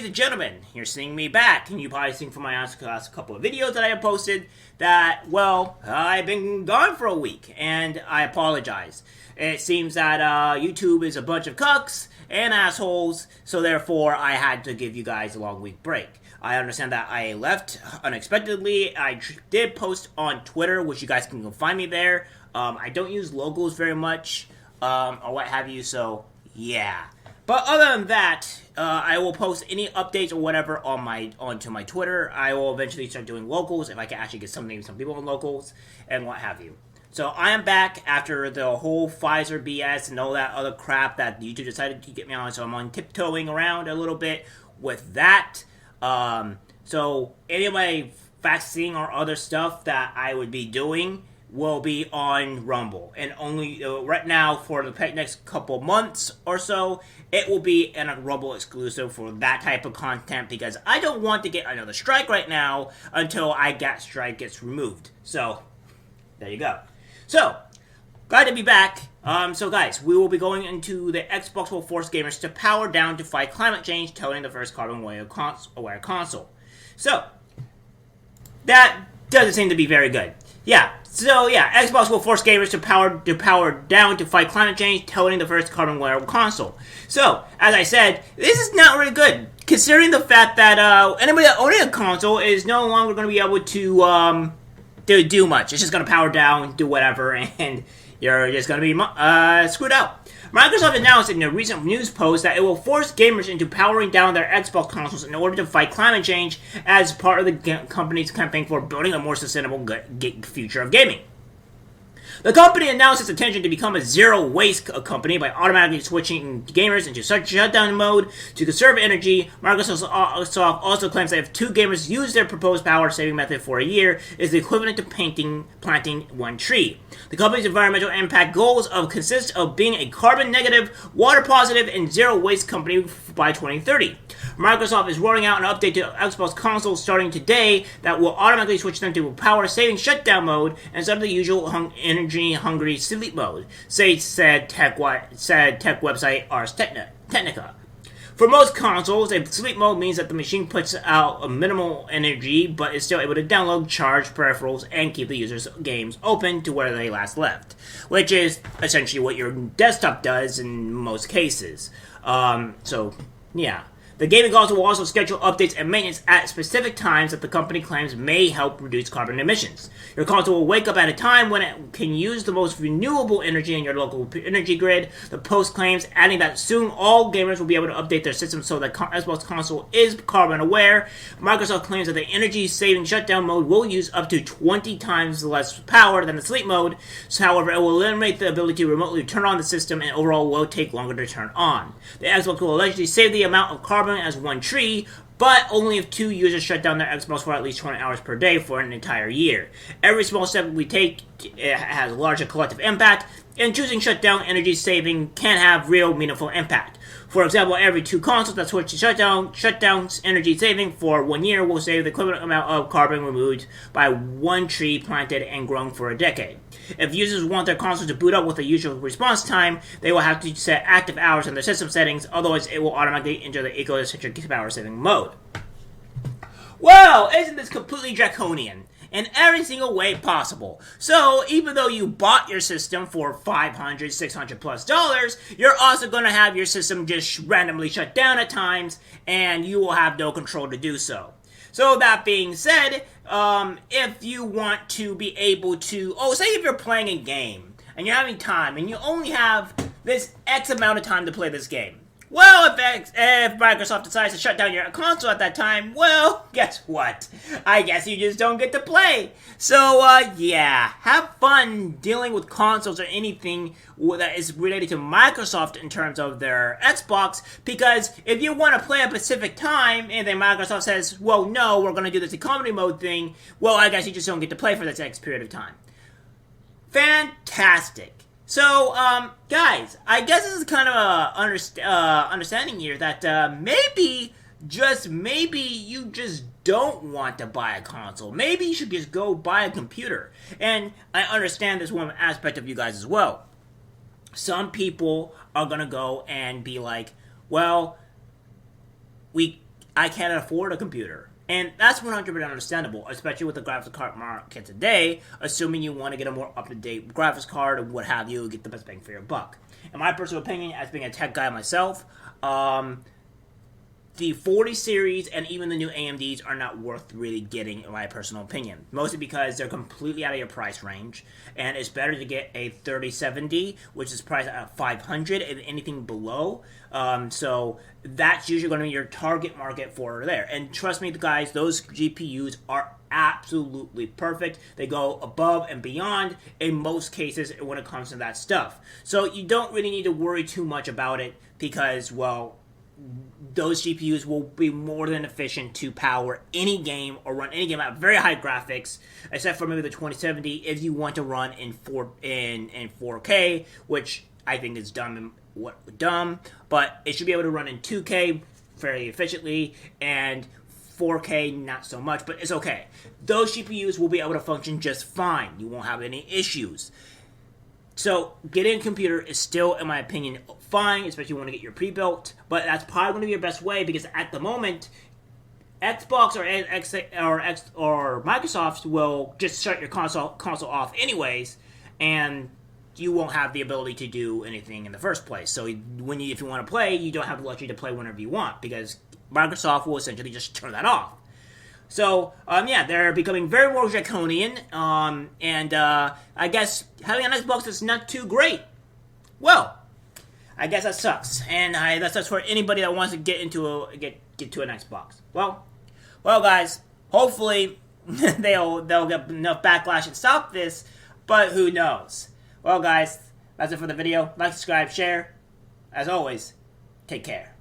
ladies and gentlemen, you're seeing me back, and you probably seen from my last couple of videos that I have posted that, well, I've been gone for a week, and I apologize. It seems that YouTube is a bunch of cucks and assholes, so therefore I had to give you guys a long week break. I understand that I left unexpectedly. I did post on Twitter, which you guys can go find me there. I don't use logos very much, or what have you, so yeah. But other than that, I will post any updates or whatever onto my Twitter. I will eventually start doing locals if I can actually get some people on locals and what have you. So I am back after the whole Pfizer BS and all that other crap that YouTube decided to get me on. So I'm on tiptoeing around a little bit with that. So any of my vaccine or other stuff that I would be doing will be on Rumble, and only right now for the next couple months or so, it will be a Rumble exclusive for that type of content, because I don't want to get another strike right now until strike gets removed. So there you go. So glad to be back. So guys, we will be going into the Xbox will force gamers to power down to fight climate change, toting the first carbon-aware console. So that doesn't seem to be very good. Xbox will force gamers to power down to fight climate change, toting the first carbon-aware console. So, as I said, this is not really good, considering the fact that anybody owning a console is no longer going to be able to do much. It's just going to power down, do whatever, and you're just going to be screwed out. Microsoft announced in a recent news post that it will force gamers into powering down their Xbox consoles in order to fight climate change as part of the company's campaign for building a more sustainable future of gaming. The company announced its intention to become a zero-waste company by automatically switching gamers into such shutdown mode to conserve energy. Microsoft also claims that if two gamers use their proposed power-saving method for a year, it is the equivalent to planting one tree. The company's environmental impact goals consist of being a carbon-negative, water-positive, and zero-waste company by 2030. Microsoft is rolling out an update to Xbox consoles starting today that will automatically switch them to power-saving shutdown mode instead of the usual energy-hungry sleep mode, said tech website Ars Technica. For most consoles, a sleep mode means that the machine puts out a minimal energy, but is still able to download, charge peripherals, and keep the user's games open to where they last left, which is essentially what your desktop does in most cases. Yeah. The gaming console will also schedule updates and maintenance at specific times that the company claims may help reduce carbon emissions. Your console will wake up at a time when it can use the most renewable energy in your local energy grid. The post claims, adding that soon all gamers will be able to update their systems so that Xbox console is carbon aware. Microsoft claims that the energy-saving shutdown mode will use up to 20 times less power than the sleep mode. However, it will eliminate the ability to remotely turn on the system and overall will take longer to turn on. The Xbox will allegedly save the amount of carbon as one tree, but only if two users shut down their Xbox for at least 20 hours per day for an entire year. Every small step we take has a larger collective impact, and choosing shutdown energy saving can have real meaningful impact. For example, every two consoles that switch to shutdowns energy saving for 1 year will save the equivalent amount of carbon removed by one tree planted and grown for a decade. If users want their consoles to boot up with a usual response time, they will have to set active hours in their system settings, otherwise it will automatically enter the eco-centric power-saving mode. Well, isn't this completely draconian? In every single way possible. So, even though you bought your system for $500, $600+, you're also going to have your system just randomly shut down at times, and you will have no control to do so. So, that being said, if you want to be able to, say if you're playing a game, and you're having time, and you only have this X amount of time to play this game. Well, if Microsoft decides to shut down your console at that time, well, guess what? I guess you just don't get to play. So, have fun dealing with consoles or anything that is related to Microsoft in terms of their Xbox, because if you want to play a specific time, and then Microsoft says, well, no, we're going to do this economy mode thing, well, I guess you just don't get to play for this next period of time. Fantastic. So, guys, I guess this is kind of a understanding here that maybe, just maybe, you just don't want to buy a console. Maybe you should just go buy a computer. And I understand this one aspect of you guys as well. Some people are going to go and be like, well, I can't afford a computer. And that's 100% understandable, especially with the graphics card market today, assuming you want to get a more up-to-date graphics card and what have you, get the best bang for your buck. In my personal opinion, as being a tech guy myself, the 40 series and even the new AMDs are not worth really getting, in my personal opinion. Mostly because they're completely out of your price range, and it's better to get a 3070, which is priced at $500, and anything below. So that's usually going to be your target market for there. And trust me, guys, those GPUs are absolutely perfect. They go above and beyond in most cases when it comes to that stuff. So you don't really need to worry too much about it because, well, those GPUs will be more than efficient to power any game or run any game at very high graphics, except for maybe the 2070 if you want to run in 4K, which I think is dumb, but it should be able to run in 2K fairly efficiently, and 4K not so much, but it's okay. Those GPUs will be able to function just fine. You won't have any issues. So, getting a computer is still, in my opinion, fine, especially if you want to get your pre-built, but that's probably going to be your best way because at the moment, Xbox or Microsoft will just shut your console off anyways, and you won't have the ability to do anything in the first place. So, if you want to play, you don't have the luxury to play whenever you want because Microsoft will essentially just turn that off. So, yeah, they're becoming very more draconian, and I guess having an Xbox is not too great. Well, I guess that sucks, and that sucks for anybody that wants to get to an Xbox. Well, guys, hopefully they'll get enough backlash and stop this, but who knows? Well, guys, that's it for the video. Like, subscribe, share. As always, take care.